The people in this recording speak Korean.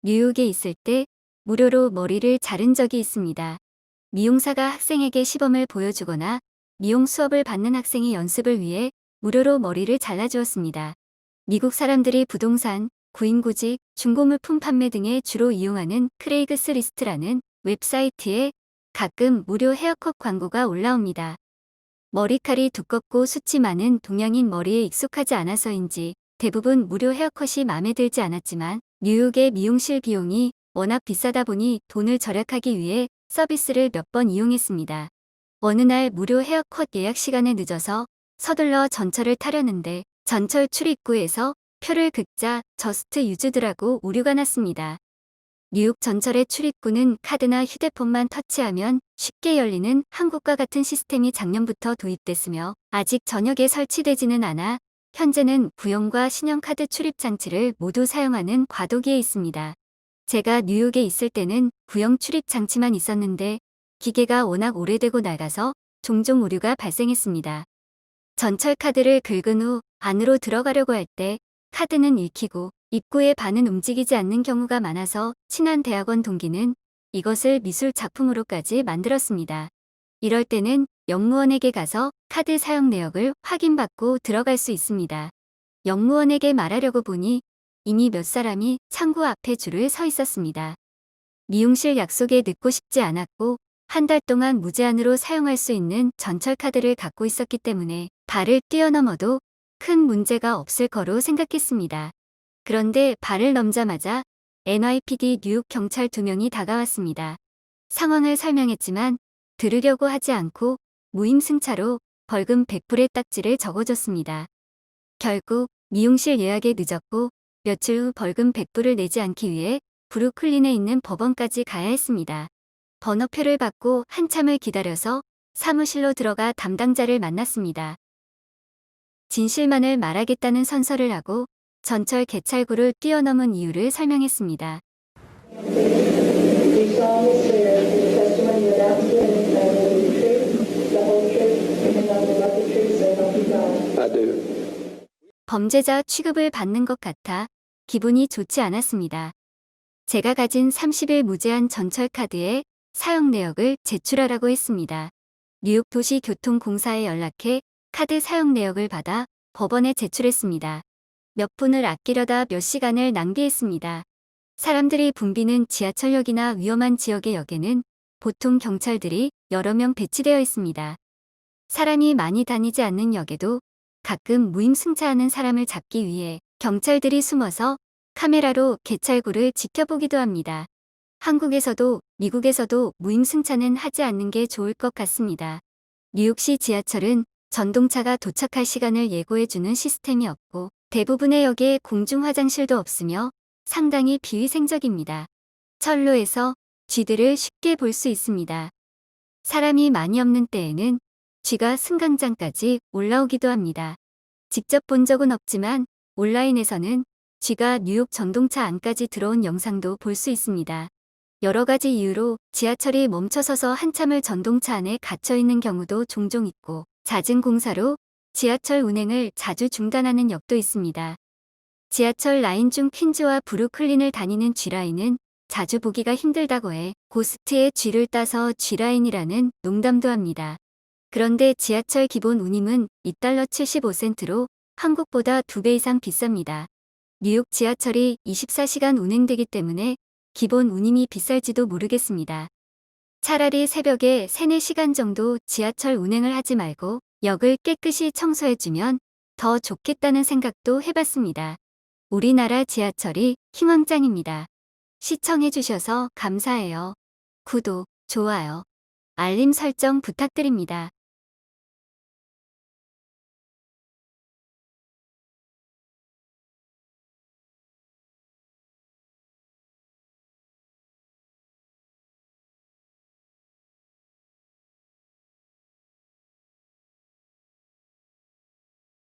뉴욕에 있을 때 무료로 머리를 자른 적이 있습니다. 미용사가 학생에게 시범을 보여주거나 미용 수업을 받는 학생의 연습을 위해 무료로 머리를 잘라주었습니다. 미국 사람들이 부동산, 구인구직, 중고물품 판매 등에 주로 이용하는 크레이그스리스트라는 웹사이트에 가끔 무료 헤어컷 광고가 올라옵니다. 머리칼이 두껍고 숱이 많은 동양인 머리에 익숙하지 않아서인지 대부분 무료 헤어컷이 마음에 들지 않았지만 뉴욕의 미용실 비용이 워낙 비싸다 보니 돈을 절약하기 위해 서비스를 몇 번 이용했습니다. 어느 날 무료 헤어컷 예약 시간에 늦어서 서둘러 전철을 타려는데 전철 출입구에서 표를 긁자 저스트 유즈드라고 오류가 났습니다. 뉴욕 전철의 출입구는 카드나 휴대폰만 터치하면 쉽게 열리는 한국과 같은 시스템이 작년부터 도입됐으며 아직 전역에 설치되지는 않아 현재는 구형과 신용카드 출입 장치를 모두 사용하는 과도기에 있습니다. 제가 뉴욕에 있을 때는 구형 출입 장치만 있었는데 기계가 워낙 오래되고 낡아서 종종 오류가 발생했습니다. 전철 카드를 긁은 후 안으로 들어가려고 할 때 카드는 읽히고 입구의 반은 움직이지 않는 경우가 많아서 친한 대학원 동기는 이것을 미술 작품으로까지 만들었습니다. 이럴 때는 영무원에게 가서 카드 사용 내역을 확인받고 들어갈 수 있습니다. 영무원에게 말하려고 보니 이미 몇 사람이 창구 앞에 줄을 서 있었습니다. 미용실 약속에 늦고 싶지 않았고 한 달 동안 무제한으로 사용할 수 있는 전철 카드를 갖고 있었기 때문에 발을 뛰어넘어도 큰 문제가 없을 거로 생각했습니다. 그런데 발을 넘자마자 NYPD 뉴욕 경찰 2명이 다가왔습니다. 상황을 설명했지만 들으려고 하지 않고 무임승차로 벌금 100불의 딱지를 적어줬습니다. 결국 미용실 예약에 늦었고 며칠 후 벌금 100불을 내지 않기 위해 브루클린에 있는 법원까지 가야 했습니다. 번호표를 받고 한참을 기다려서 사무실로 들어가 담당자를 만났습니다. 진실만을 말하겠다는 선서를 하고 전철 개찰구를 뛰어넘은 이유를 설명했습니다. 범죄자 취급을 받는 것 같아 기분이 좋지 않았습니다. 제가 가진 30일 무제한 전철 카드에 사용 내역을 제출하라고 했습니다. 뉴욕 도시교통공사에 연락해 카드 사용 내역을 받아 법원에 제출했습니다. 몇 분을 아끼려다 몇 시간을 낭비했습니다. 사람들이 붐비는 지하철역이나 위험한 지역의 역에는 보통 경찰들이 여러 명 배치되어 있습니다. 사람이 많이 다니지 않는 역에도 가끔 무임승차하는 사람을 잡기 위해 경찰들이 숨어서 카메라로 개찰구를 지켜보기도 합니다. 한국에서도 미국에서도 무임승차는 하지 않는 게 좋을 것 같습니다. 뉴욕시 지하철은 전동차가 도착할 시간을 예고해주는 시스템이 없고 대부분의 역에 공중 화장실도 없으며 상당히 비위생적입니다. 철로에서 쥐들을 쉽게 볼 수 있습니다. 사람이 많이 없는 때에는 쥐가 승강장까지 올라오기도 합니다. 직접 본 적은 없지만 온라인에서는 쥐가 뉴욕 전동차 안까지 들어온 영상도 볼 수 있습니다. 여러 가지 이유로 지하철이 멈춰서서 한참을 전동차 안에 갇혀 있는 경우도 종종 있고 잦은 공사로 지하철 운행을 자주 중단하는 역도 있습니다. 지하철 라인 중 퀸즈와 브루클린을 다니는 G라인은 자주 보기가 힘들다고 해 고스트의 G를 따서 G라인이라는 농담도 합니다. 그런데 지하철 기본 운임은 $2.75로 한국보다 2배 이상 비쌉니다. 뉴욕 지하철이 24시간 운행되기 때문에 기본 운임이 비쌀지도 모르겠습니다. 차라리 새벽에 3, 4시간 정도 지하철 운행을 하지 말고 역을 깨끗이 청소해주면 더 좋겠다는 생각도 해봤습니다. 우리나라 지하철이 희망장입니다. 시청해주셔서 감사해요. 구독, 좋아요, 알림 설정 부탁드립니다.